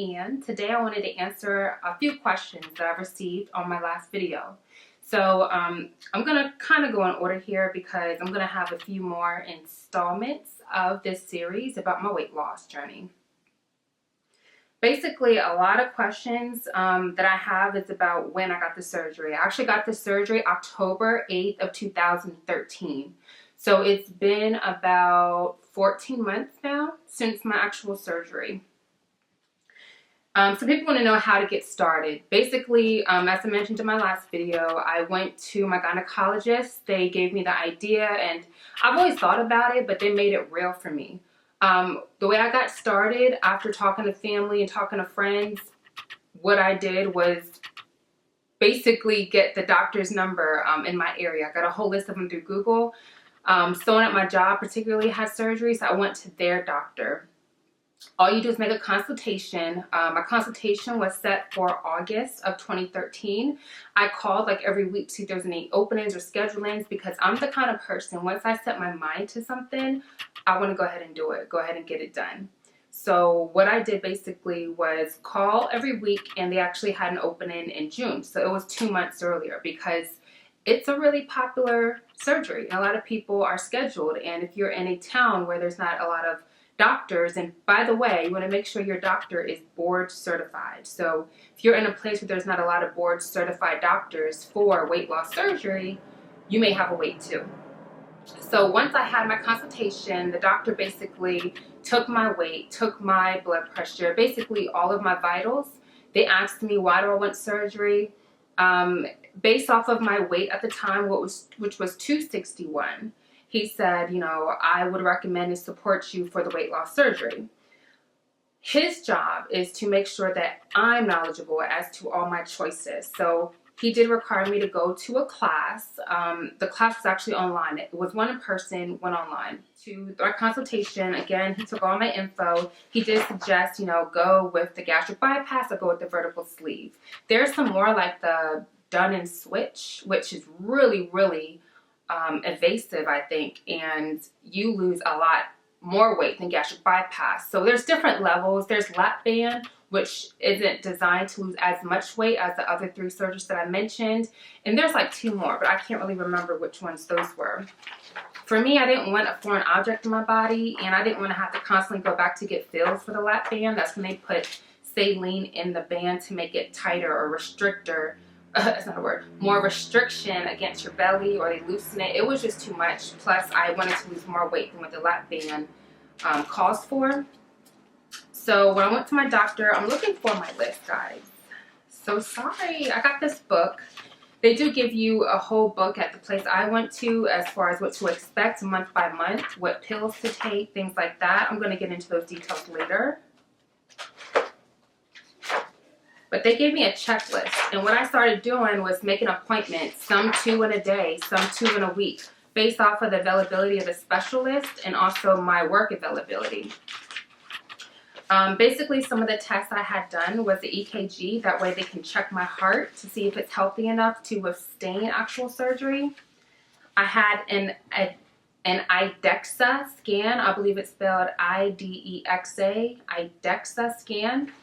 and today I wanted to answer a few questions that I've received on my last video. So I'm going to kind of go in order here because I'm going to have a few more installments of this series about my weight loss journey. Basically, a lot of questions that I have is about when I got the surgery. I actually got the surgery October 8th of 2013. So it's been about 14 months now since my actual surgery. So people want to know how to get started. Basically, as I mentioned in my last video, I went to my gynecologist. They gave me the idea, and I've always thought about it, but they made it real for me. The way I got started, after talking to family and talking to friends, what I did was basically get the doctor's number in my area. I got a whole list of them through Google. Someone at my job particularly had surgery, so I went to their doctor. All you do is make a consultation. My consultation was set for August of 2013. I called like every week to see if there's any openings or schedulings because I'm the kind of person, once I set my mind to something, I want to go ahead and do it, go ahead and get it done. So what I did basically was call every week, and they actually had an opening in June. So it was 2 months earlier because it's a really popular surgery and a lot of people are scheduled. And if you're in a town where there's not a lot of doctors, and by the way, you want to make sure your doctor is board certified. So if you're in a place where there's not a lot of board certified doctors for weight loss surgery, you may have a wait too. So once I had my consultation, the doctor basically took my weight, took my blood pressure, basically all of my vitals. They asked me, why do I want surgery? Based off of my weight at the time, which was 261, he said, you know, I would recommend and support you for the weight loss surgery. His job is to make sure that I'm knowledgeable as to all my choices. So he did require me to go to a class. The class was actually online. It was one in person, one online. To our consultation, again, he took all my info. He did suggest, you know, go with the gastric bypass or go with the vertical sleeve. There's some more like the done and switch, which is really, really invasive, I think, and you lose a lot more weight than gastric bypass. So there's different levels. There's lap band, which isn't designed to lose as much weight as the other 3 surgeries that I mentioned. And there's like 2 more, but I can't really remember which ones those were. For me, I didn't want a foreign object in my body, and I didn't want to have to constantly go back to get fills for the lap band. That's when they put saline in the band to make it tighter or restrictor. That's not a word. More restriction against your belly, or they loosen it. It was just too much. Plus, I wanted to lose more weight than what the lap band calls for. So when I went to my doctor, I'm looking for my list, guys. So sorry. I got this book. They do give you a whole book at the place I went to as far as what to expect month by month, what pills to take, things like that. I'm going to get into those details later. But they gave me a checklist, and what I started doing was making appointments, some 2 in a day, some 2 in a week, based off of the availability of the specialist and also my work availability. Basically, some of the tests I had done was the EKG. That way they can check my heart to see if it's healthy enough to withstand actual surgery. I had an IDEXA scan. I believe it's spelled I-D-E-X-A, IDEXA scan.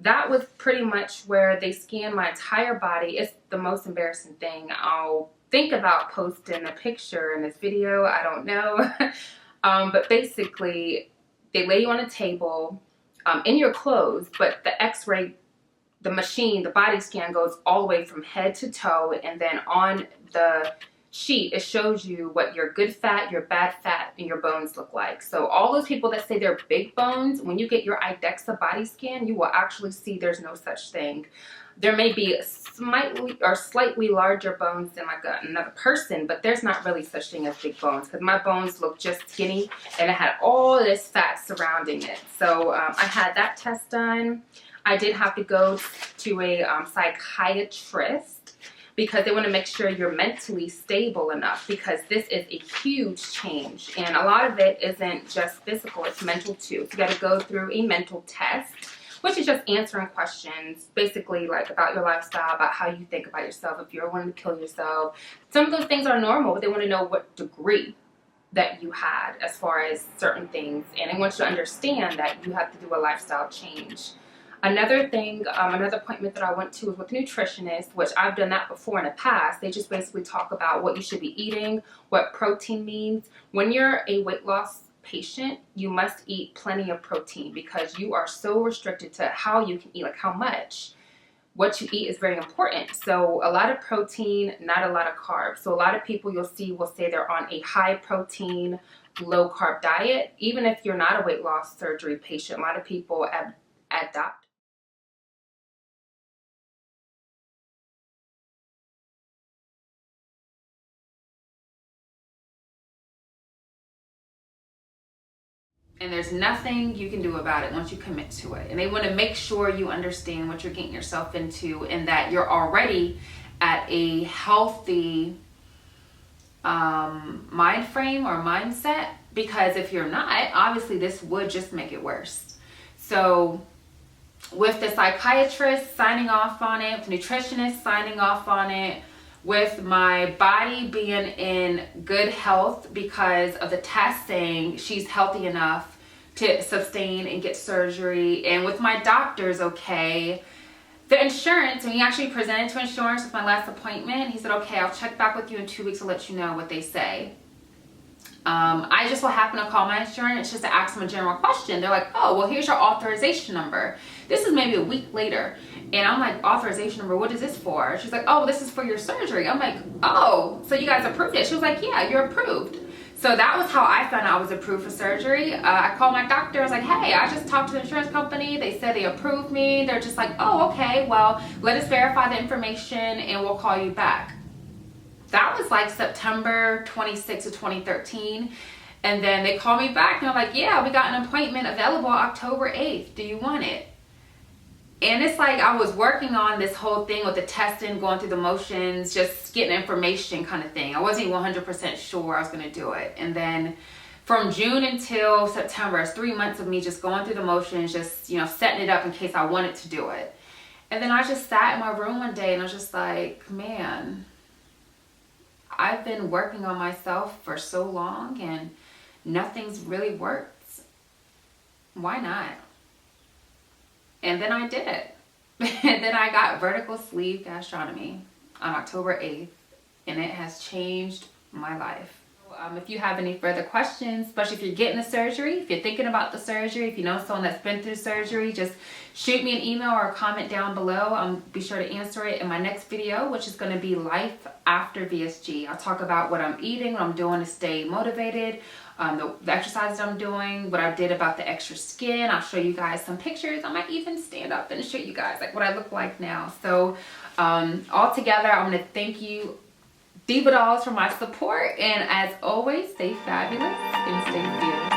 That was pretty much where they scan my entire body. It's the most embarrassing thing. I'll think about posting a picture in this video. I don't know. But basically, they lay you on a table in your clothes, but the x-ray, the machine, the body scan goes all the way from head to toe, and then on the sheet, it shows you what your good fat, your bad fat, and your bones look like. So all those people that say they're big bones, when you get your IDEXA body scan, you will actually see there's no such thing. There may be slightly larger bones than like another person, but there's not really such thing as big bones because my bones look just skinny and it had all this fat surrounding it. So I had that test done. I did have to go to a psychiatrist because they want to make sure you're mentally stable enough, because this is a huge change, and a lot of it isn't just physical, it's mental too. So you got to go through a mental test, which is just answering questions basically like about your lifestyle, about how you think about yourself, if you're wanting to kill yourself. Some of those things are normal, but they want to know what degree that you had as far as certain things, and they want you to understand that you have to do a lifestyle change. Another thing, another appointment that I went to was with a nutritionist, which I've done that before in the past. They just basically talk about what you should be eating, what protein means. When you're a weight loss patient, you must eat plenty of protein because you are so restricted to how you can eat, like how much. What you eat is very important. So a lot of protein, not a lot of carbs. So a lot of people you'll see will say they're on a high protein, low carb diet. Even if you're not a weight loss surgery patient, a lot of people adopt. And there's nothing you can do about it once you commit to it. And they want to make sure you understand what you're getting yourself into and that you're already at a healthy mind frame or mindset. Because if you're not, obviously this would just make it worse. So with the psychiatrist signing off on it, with the nutritionist signing off on it, with my body being in good health because of the test saying she's healthy enough to sustain and get surgery, and with my doctors okay, the insurance, and he actually presented to insurance with my last appointment. He said, okay, I'll check back with you in 2 weeks to let you know what they say. I just so happen to call my insurance just to ask them a general question. They're like, oh, well, here's your authorization number. This is maybe a week later. And I'm like, authorization number, what is this for? She's like, oh, this is for your surgery. I'm like, oh, so you guys approved it? She was like, yeah, you're approved. So that was how I found out I was approved for surgery. I called my doctor. I was like, hey, I just talked to the insurance company. They said they approved me. They're just like, oh, okay, well, let us verify the information and we'll call you back. That was like September 26th of 2013. And then they called me back and I'm like, yeah, we got an appointment available October 8th. Do you want it? And it's like I was working on this whole thing with the testing, going through the motions, just getting information kind of thing. I wasn't even 100% sure I was going to do it. And then from June until September, it's 3 months of me just going through the motions, just, you know, setting it up in case I wanted to do it. And then I just sat in my room one day and I was just like, man, I've been working on myself for so long and nothing's really worked. Why not? And then I did it. And then I got vertical sleeve gastrotomy on October 8th, and it has changed my life. If you have any further questions, especially if you're getting the surgery, if you're thinking about the surgery, if you know someone that's been through surgery, just shoot me an email or a comment down below. I'll be sure to answer it in my next video, which is going to be life after VSG. I'll talk about what I'm eating, what I'm doing to stay motivated, the exercises I'm doing, what I did about the extra skin. I'll show you guys some pictures. I might even stand up and show you guys like what I look like now. So all together, I'm going to thank you Diva Dolls for my support, and as always, stay fabulous and stay fearless.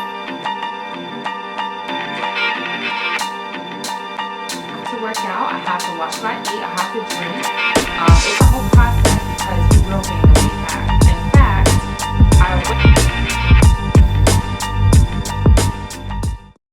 To work out, I have to watch what I eat, I have to drink. It's a whole process because you will gain weight back. In fact, I